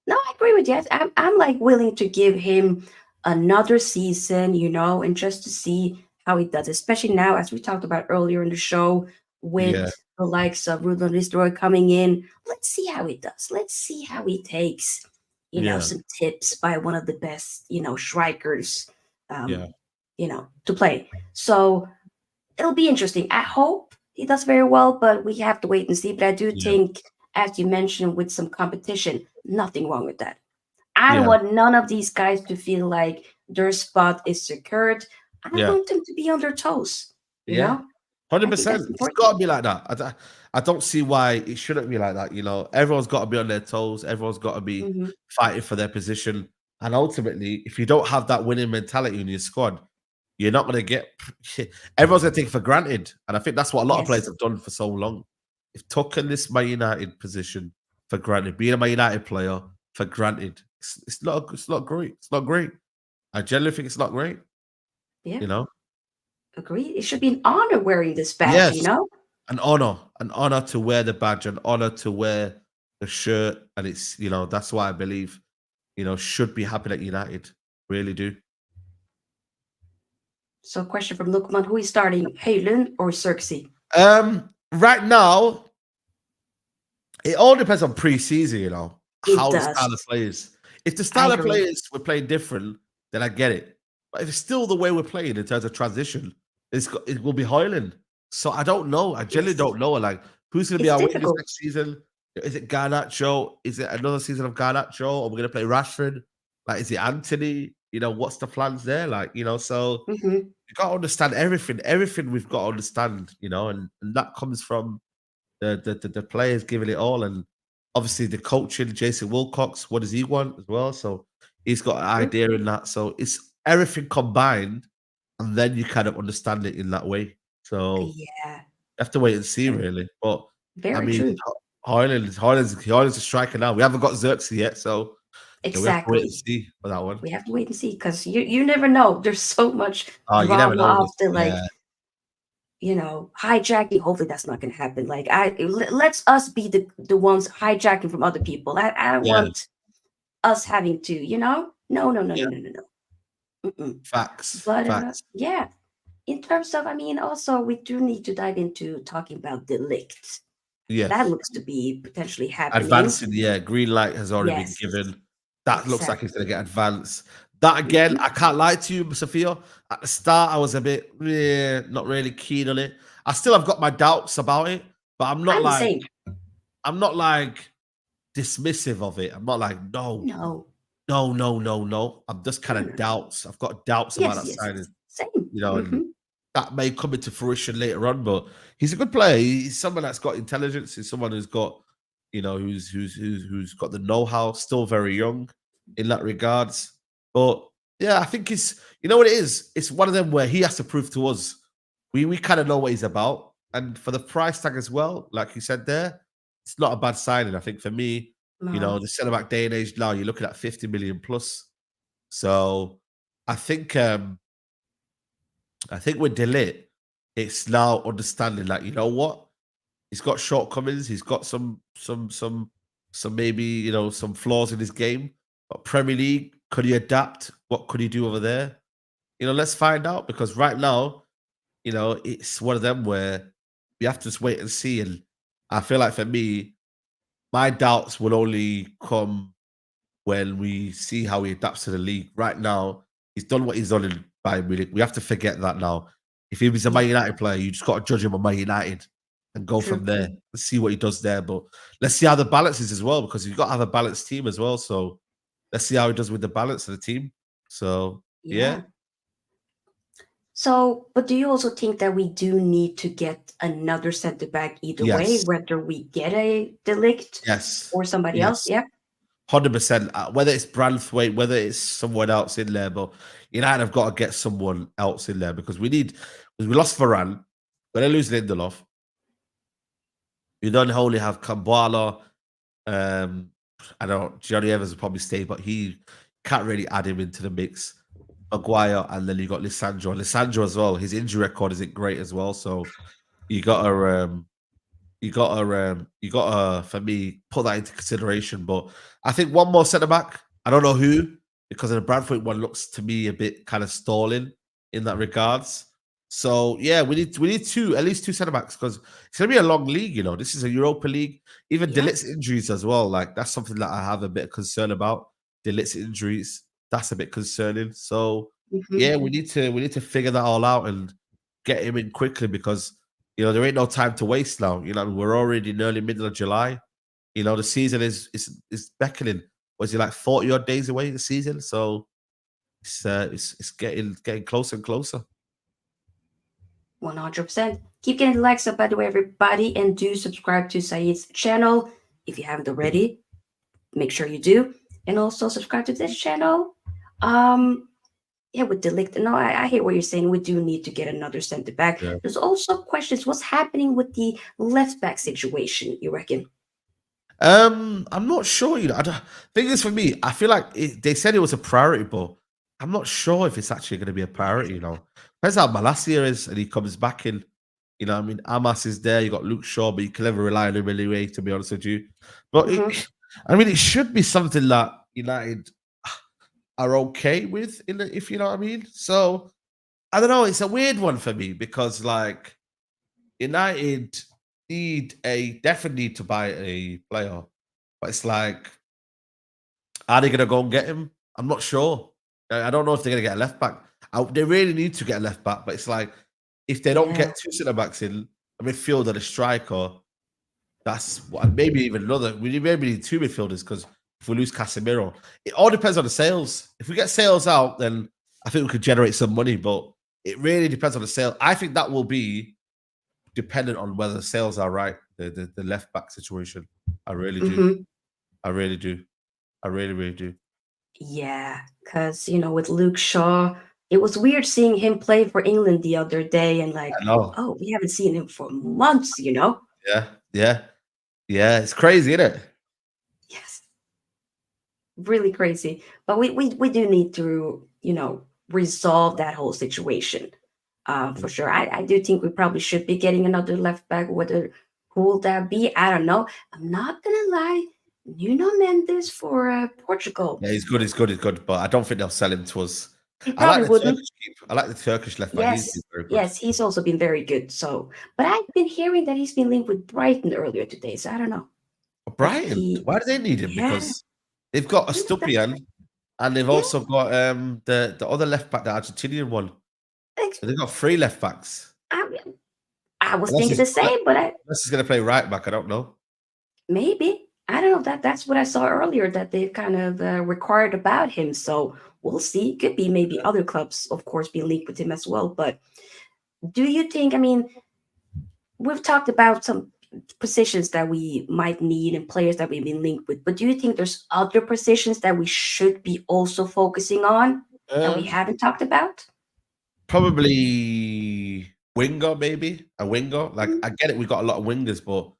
No, I agree with you. I'm like willing to give him another season, and just to see how he does, especially now, as we talked about earlier in the show, with Yeah, the likes of Ruben Nistelrooy coming in. Let's see how he does. Let's see how he takes, yeah, some tips by one of the best, strikers, um, yeah, to play. So it'll be interesting. I hope he does very well, but we have to wait and see. But I do yeah, think, as you mentioned, with some competition, nothing wrong with that. I don't yeah, want none of these guys to feel like their spot is secured. I yeah. want them to be on their toes. You Yeah, know, I think 100%. that's It's important. got to be like that. I don't see why it shouldn't be like that. Everyone's got to be on their toes. Everyone's got to be Hmm. fighting for their position. And ultimately, if you don't have that winning mentality in your squad, you're not going to get. Everyone's going to take it for granted, and I think that's what a lot of players Yes. have done for so long. If taken this Man United position for granted, being a Man United player for granted, it's not. It's not great. It's not great. I generally think it's not great. Yeah. You know. Agreed. It should be an honor wearing this badge, you Yes, know? an honor to wear the badge, an honor to wear the shirt, and it's that's why I believe should be happening at United. Really do. So, question from Lukman: who is starting, Hojlund or Zirkzee? Right now, it all depends on pre-season, It how the does. style of players. If the I style of agree. players were playing different, then I get it. But if it's still the way we're playing in terms of transition, it will be Hojlund. So I don't know. I generally Yes. don't know. Like, who's going to be It's our wingers difficult. next season? Is it Garnacho? Is it another season of Garnacho? Or we're going to play Rashford? Like, is it Anthony? What's the plans there? Like, so Hmm. you got to understand everything. Everything we've got to understand, and that comes from the players giving it all, and obviously the coaching. Jason Wilcox, what does he want as well? So he's got an True. idea in that. So it's everything combined, and then you kind of understand it in that way. So Yeah. you have to wait and see, Very, really. But I very mean, true. Hojlund's a striker now. We haven't got Zirkzee yet, so we have to wait and Exactly. see for that one. We have to wait and see because you never know. There's so much Oh, you never drama know. after, Yeah, like, hijacking. Hopefully that's not going to happen. Like, let's us be the ones hijacking from other people. I don't yeah, want us having to, no, no, no, no, yeah. no, no, no. Mm-mm. Facts, But facts. yeah, in terms of, I mean, also we do need to dive into talking about the Ligt. That Yes. looks to be potentially happening. Advancing, yeah, green light has already been Yes, given. That looks like it's exactly. gonna get advanced. That again, Hmm. I can't lie to you, Sophia. At the start, I was a bit, not really keen on it. I still have got my doubts about it, but I'm the same. I'm not like dismissive of it. I'm not like, no, No, no, no, no, no. I'm just kind no, of no, no. doubts. I've got doubts about Yes, that yes, signing, yes. Same. and Hmm. that may come into fruition later on. But he's a good player. He's someone that's got intelligence. He's someone who's got, who's got the know-how. Still very young in that regards. But yeah, I think it's what it is. It's one of them where he has to prove to us. We kind of know what he's about, and for the price tag as well, like you said there, it's not a bad signing. I think for me, No, the centre back day and age now, you're looking at 50 million plus. So I think with Delit, it's now understanding like, what? He's got shortcomings, he's got some maybe, some flaws in his game. But Premier League, could he adapt? What could he do over there? Let's find out because right now, it's one of them where we have to just wait and see. And I feel like for me, my doubts will only come when we see how he adapts to the league. Right now, he's done what he's done in Bayern Munich. We have to forget that now. If he was a yeah, Man United player, you just got to judge him on Man United and go from true. there. Let's see what he does there. But let's see how the balance is as well, because you've got to have a balanced team as well. So let's see how he does with the balance of the team. So yeah, Yeah. So, but do you also think that we do need to get another center back either way, yes, whether we get a Delict yes, or somebody else? yes. Yeah. 100%. Whether it's Branthwaite, whether it's someone else in there, but United have got to get someone else in there because because we lost Varane, but they lose Lindelof. You don't only have Kambala. Um, I don't. Johnny Evans will probably stay, but he can't really add him into the mix. Maguire, and then you got Lissandro. Lissandro as well. His injury record isn't great as well, so you got to for me put that into consideration. But I think one more centre back. I don't know who because the Bradford one looks to me a bit kind of stalling in that regards. So yeah, we need at least two centre backs because it's gonna be a long league. This is a Europa League. Even Yeah. Delit's injuries as well. Like that's something that I have a bit of concern about. Delit's injuries. That's a bit concerning. So Hmm. yeah, we need to figure that all out and get him in quickly because there ain't no time to waste now. We're already in early middle of July. The season is beckoning. Was it like 40 odd days away the season? So it's getting closer and closer. 100%. Keep getting the likes up, by the way, everybody, and do subscribe to Saeed's channel if you haven't already. Make sure you do, and also subscribe to this channel. Um, Yeah, with the Ligt. No, I hear what you're saying. We do need to get another centre back. Yeah. There's also questions. What's happening with the left back situation? You reckon? I'm not sure. Thing is, for me, I feel like they said it was a priority, but I'm not sure if it's actually going to be a priority. Depends how Malacia is, and he comes back in. I mean, Amas is there. You got Luke Shaw, but you can never rely on him anyway. To be honest with you, but Hmm. I mean, it should be something that United are okay with, if you know what I mean. So I don't know. It's a weird one for me because like United definitely need to buy a player, but it's like, are they gonna go and get him? I'm not sure. I don't know if they're gonna get a left back. They really need to get a left back, but it's like if they don't Yeah. get two centre backs in, a midfielder and a striker, that's what, maybe even another. We maybe need two midfielders because if we lose Casemiro, it all depends on the sales. If we get sales out, then I think we could generate some money, but it really depends on the sale. I think that will be dependent on whether the sales are right. The left back situation. I really do. Hmm. I really do. I really, really do. Yeah, because with Luke Shaw, it was weird seeing him play for England the other day, and like, I know. oh, we haven't seen him for months. Yeah, yeah, yeah. It's crazy, isn't it? Yes, really crazy. But we do need to resolve that whole situation. For sure. I do think we probably should be getting another left back. Whether who will that be? I don't know. I'm not gonna lie. Nuno Mendes for Portugal. Yeah, he's good. He's good. He's good. But I don't think they'll sell him to us. He I like probably the wouldn't. Turkish keeper. I like the Turkish left back. He's been Yes, very good. yes, he's also been very good. So, but I've been hearing that he's been linked with Brighton earlier today. So I don't know But if Brighton, he. why do they need him? Yeah, Because they've got a that's Stupian and they've yeah. also got the other left back, the Argentinian one. ex- So they've got three left backs. I, I was Unless thinking he's the same, but unless he's gonna play right back, I don't know. maybe I don't know. That's what I saw earlier that they kind of required about him. So we'll see. Could be maybe other clubs, of course, be linked with him as well. But do you think? I mean, we've talked about some positions that we might need and players that we've been linked with. But do you think there's other positions that we should be also focusing on that we Um, haven't talked about? Probably winger, maybe a winger. Like Mm, I get it, we got a lot of wingers, but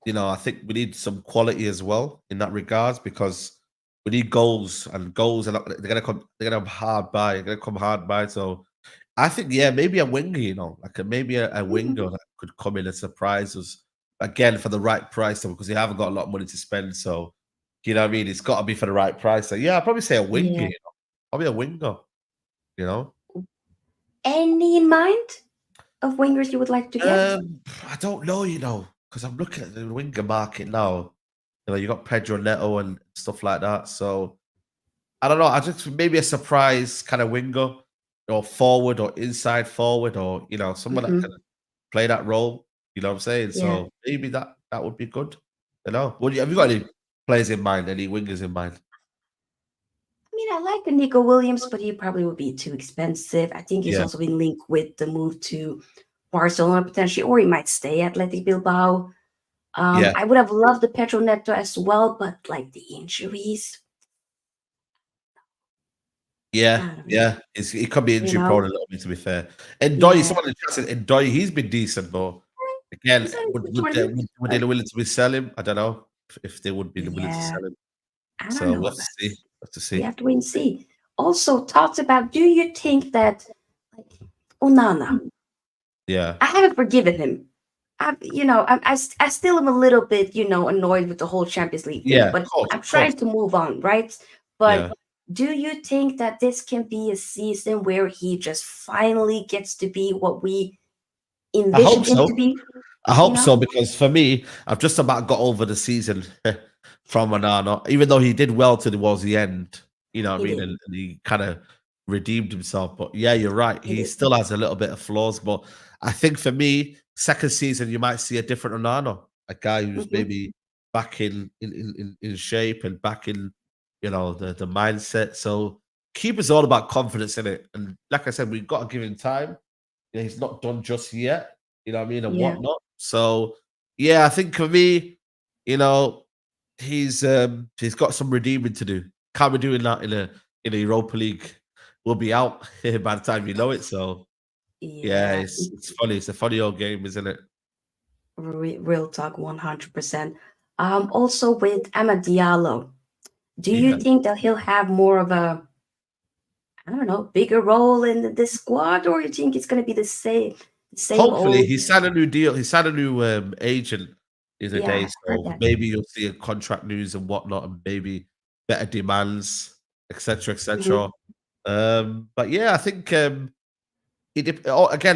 I think we need some quality as well in that regards because we need goals and goals are not they're gonna come they're gonna come hard by. They're gonna come hard by. So I think maybe a winger, like maybe a mhm. winger that could come in and surprise us again for the right price though, because we haven't got a lot of money to spend. So you know what I mean? It's gotta be for the right price. So yeah, I'd probably say a winger, Yeah. Probably a winger, you know. Any in mind of wingers you would like to get? I don't know, because I'm looking at the winger market now. You got Pedro Neto and stuff like that. So I don't know. I just maybe a surprise kind of winger or forward or inside forward or someone that can Hmm. play that role. You know what I'm saying? Yeah. So maybe that would be good. Have you got any players in mind? Any wingers in mind? I mean, I like the Nico Williams, but he probably would be too expensive. I think he's Yeah, also been linked with the move to Barcelona potentially, or he might stay at Athletic Bilbao. yeah, I would have loved the Petro Neto as well, but like the injuries, I yeah, don't know. yeah. It could be You injury prone know, a little bit, to be fair. And Doy, yeah, someone in the chat said, and Doy, he's been decent, but again, he's had a would good would they, tournament, would they but be willing to sell him? I don't know if they would be willing to yeah, sell him. I don't So we'll have know. to see. Have to We see. have to wait and see. Also, talks about do you think that like Onana? Yeah, I haven't forgiven him. I still am a little bit, annoyed with the whole Champions League thing, yeah, but I'm of course, trying to move on, right? But yeah. do you think that this can be a season where he just finally gets to be what we I hope envisioned him to so. be? I You hope so know, because for me, I've just about got over the season from Onana, even though he did well towards the end. You know what I he mean? did. And he kind of redeemed himself. But yeah, you're right. He He did. still has a little bit of flaws. But I think for me, second season, you might see a different Onana, a guy who's Hmm. maybe back in shape and back in, the mindset. So keep us all about confidence in it. And like I said, we've got to give him time. He's not done just yet, you know what I mean, and Yeah. whatnot. So yeah, I think for me, you know, he's got some redeeming to do. Can't be doing that in a Europa League, will be out by the time you know it. So yeah, Yeah, it's funny. It's a funny old game, isn't it? real talk, 100%. Also with Amad Diallo, do you Yeah. think that he'll have more of a, I don't know, bigger role in the squad, or you think it's going to be the same Hopefully, old? he signed a new deal. He signed a new agent the other Yeah, day, I heard so that. maybe you'll see a contract news and whatnot, and maybe better demands, etc., Hmm. etc. But yeah, I think again,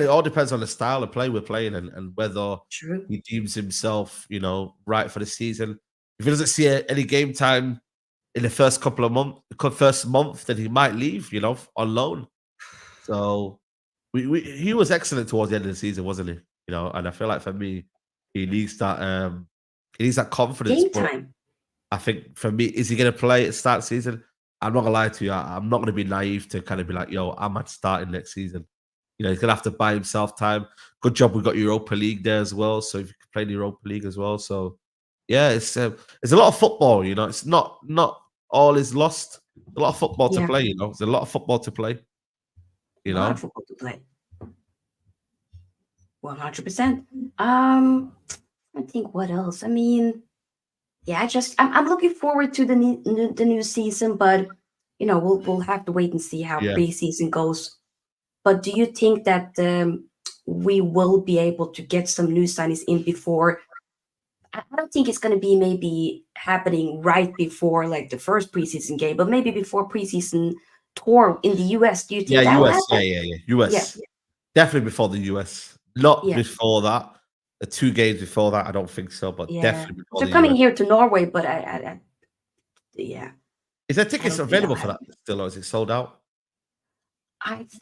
it all depends on the style of play we're playing and whether True. he deems himself, right for the season. If he doesn't see any game time in the first couple of first month, then he might leave, on loan. So he was excellent towards the end of the season, wasn't he? And I feel like for me, he needs that he needs that confidence. Game But time. I think for me, is he going to play at start of the season? I'm not gonna lie to you. I'm not gonna be naive to kind of be like, yo, I'm at starting next season. He's gonna have to buy himself time. Good job we got Europa League there as well. So if you can play the Europa League as well, so yeah, it's a lot of football. It's not all is lost. A lot of football to Yeah, play. There's a lot of football to play. a You lot of know, football to play. 100%. I think what else? I mean, yeah, I'm looking forward to the new season, but we'll have to wait and see how yeah. preseason goes. But do you think that we will be able to get some new signings in before? I don't think it's going to be maybe happening right before like the first preseason game, but maybe before preseason tour in the US. Do you Yeah, think that will US. Yeah, happen? yeah, yeah. Yeah, US. Definitely before the US. Not yeah, before that. The 2 games before that, I don't think so, but yeah. definitely before They're the coming US. here to Norway, but yeah, Is there I tickets don't think that'll available for that happen. still, or is it sold out?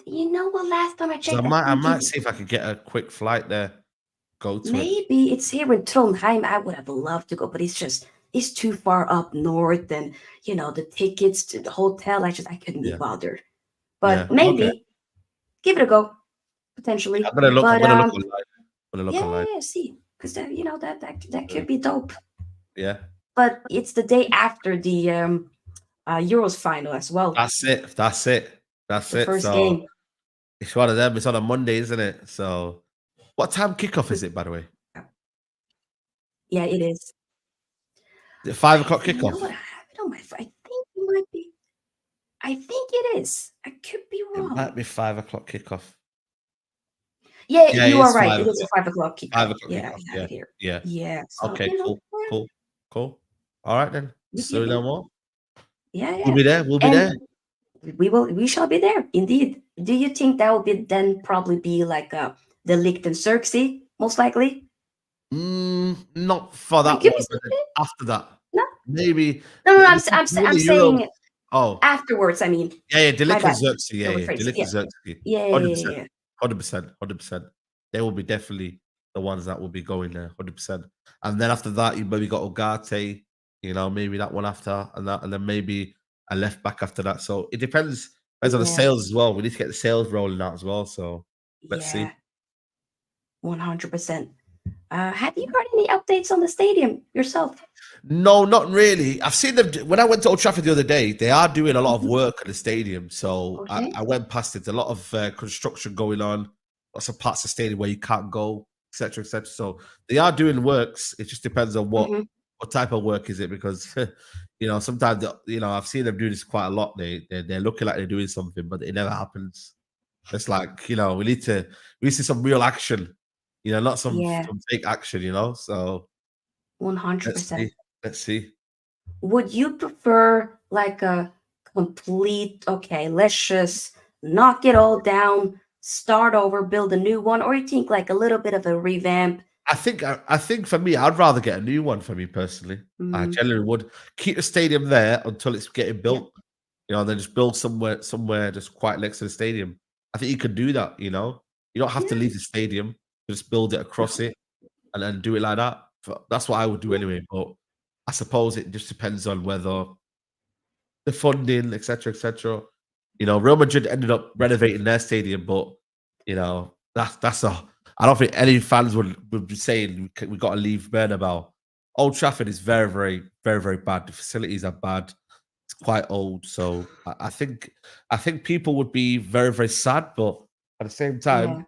You know what? Last time I 'Cause I checked, I might I think might it's see if I could get a quick flight there, go to it. maybe it's here in Trondheim. I would have loved to go, but it's too far up north, and the tickets to the hotel. I couldn't be Yeah, bothered. yeah. But Okay. maybe give it a go Yeah, potentially. I'm But gonna look online. I'm gonna look yeah, online. yeah, yeah, see, because that Yeah. could be dope. Yeah. But it's the day after the Euros final as well, That's it. That's it. That's the it. first So game. it's one of them. It's on a Monday, isn't it? So what time kickoff is it, by the way? Yeah, it is. Is it 5 o'clock kickoff? I have it on my phone. I think it might be. I think it is. I could be It might wrong. be 5 o'clock kickoff. Yeah, Yeah, you are it's right. five It is a o'clock. 5 o'clock Five kickoff. o'clock Yeah, kickoff. I have Yeah, it here. yeah. Yeah, so Okay, cool, cool, cool. All right then. yep, So yep, you yep. know what? Yeah, We'll yeah. be there. We'll be And there. we shall be there indeed. Do you think that will be then probably be like the Ligt and Zirkzee, most likely? Not for Or it that could be one, but then something? after that, No, maybe no, no. the, I'm the, s- I'm s- you win I'm the Euros. saying Oh, afterwards. I mean, yeah, yeah. my Delict and bad. Zirkzee. Yeah, The yeah. rephrase. Delict Yeah, and Zirkzee. yeah, yeah, Hundred yeah, percent. yeah. 100%. 100%. They will be definitely the ones that will be going there. 100%. And then after that, you maybe got Ogate. Maybe that one after, and then maybe a left back after that. So it depends on the Yeah, sales as well. We need to get the sales rolling out as well. So let's yeah, see. 100%. Have you heard any updates on the stadium yourself? No, not really. I've seen them when I went to Old Trafford the other day. They are doing a lot of Mhm. work at the stadium, so I, Okay. I went past it. A lot of construction going on. Lots of parts of the stadium where you can't go, etc., etc. So they are doing works. It just depends on what Hmm. what type of work is it because sometimes I've seen them do this quite a lot. They're looking like they're doing something, but it never happens. It's like we need to see some real action. Not Yeah, some fake action. So let's 100%. see. Let's see. Would you prefer like a complete, okay, let's just knock it all down, start over, build a new one, or you think like a little bit of a revamp? I think for me, I'd rather get a new one for me personally. I Mm, generally would keep the stadium there until it's getting yeah, built, and then just build somewhere just quite next to the stadium. I think you could do that. You don't have to yeah, leave the stadium. Just build it across it and then do it like that. That's what I would do yeah, anyway. But I suppose it just depends on whether the funding, etc., etc. Real Madrid ended up renovating their stadium, but that's a. I don't think any fans would be saying we got to leave Bernabeu. Old Trafford is very, very, very, very bad. The facilities are bad. It's quite old. So I think people would be very, very sad, but at the same time, Yeah,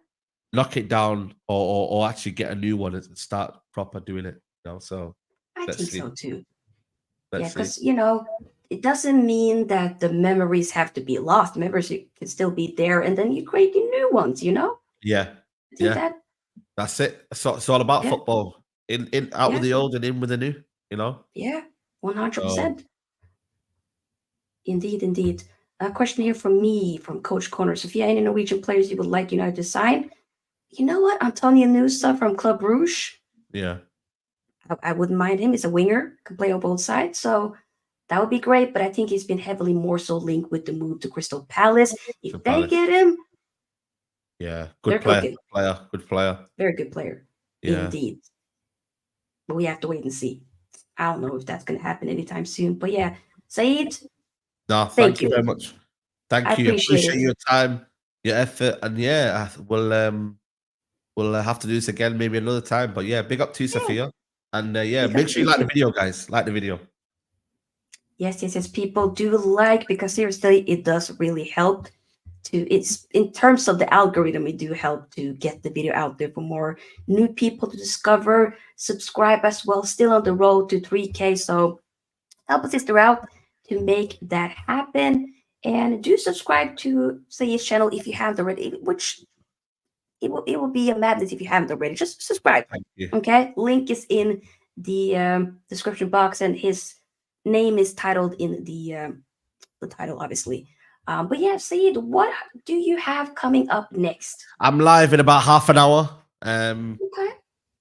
knock it down or actually get a new one and start proper doing it. You know, so I let's think see. so too. Yeah, Let's see. because it doesn't mean that the memories have to be lost. Memories can still be there, and then you create the new ones. Yeah. I think Yeah. that. That's it. So it's all about Yeah, football. In out with yeah, the old and in with the new, you know? yeah, one hundred So percent. Indeed, indeed. A question here from me, from Coach Corner. Sofia, any Norwegian players you would like United to sign? You know what? Antonio Nusa from Club Rouge. yeah. I wouldn't mind him. He's a winger, can play on both sides. So that would be great. But I think he's been heavily more so linked with the move to Crystal Palace. If Crystal they Palace. get him, Yeah. they're Good player. cooking. Good player. Good player. Very good player. Yeah. Indeed. But we have to wait and see. I don't know if that's going to happen anytime soon. But yeah, Saeed, No, thank thank you you. very much. I Thank you. appreciate Appreciate it. your time, your effort, and yeah, we'll have to do this again maybe another time. But yeah, big up to you, Yeah, Sophia, and yeah, big up make to sure you you like the too. video, guys. Like the video. Yes, yes, yes. People do like, because seriously, it does really help it's in terms of the algorithm, it do help to get the video out there for more new people to discover. Subscribe as well, still on the road to 3K. So help a sister out to make that happen. And do subscribe to Sayed's channel if you haven't already, which it will be a madness if you haven't already. Just subscribe. Thank you. Okay, link is in the description box, and his name is titled in the title, obviously. But yeah, Sayed, what do you have coming up next? I'm live in about half an hour. Okay.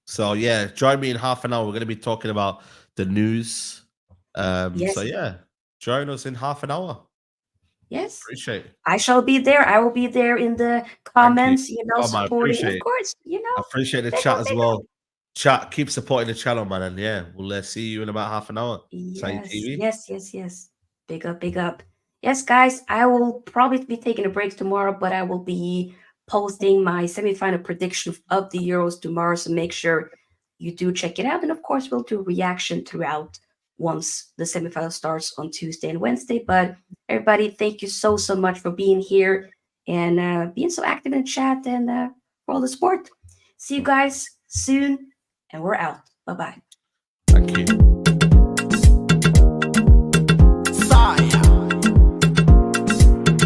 So yeah, join me in half an hour. We're gonna be talking about the news. So Yes, yeah, join us in half an hour. yes. Appreciate it. I shall be there. I will be there in the Thank you. comments, Oh man, supporting. appreciate Of it. course, I appreciate the big chat up, as big up. well. Chat, keep supporting the channel, man. And yeah, we'll see you in about half an hour. Say Yes, TV. yes, yes, yes. Big up, big up. Yes, guys, I will probably be taking a break tomorrow, but I will be posting my semifinal prediction of the Euros tomorrow. So make sure you do check it out. And of course, we'll do reaction throughout once the semifinal starts on Tuesday and Wednesday. But everybody, thank you so, so much for being here and being so active in the chat and for all the support. See you guys soon, and we're out. Bye bye.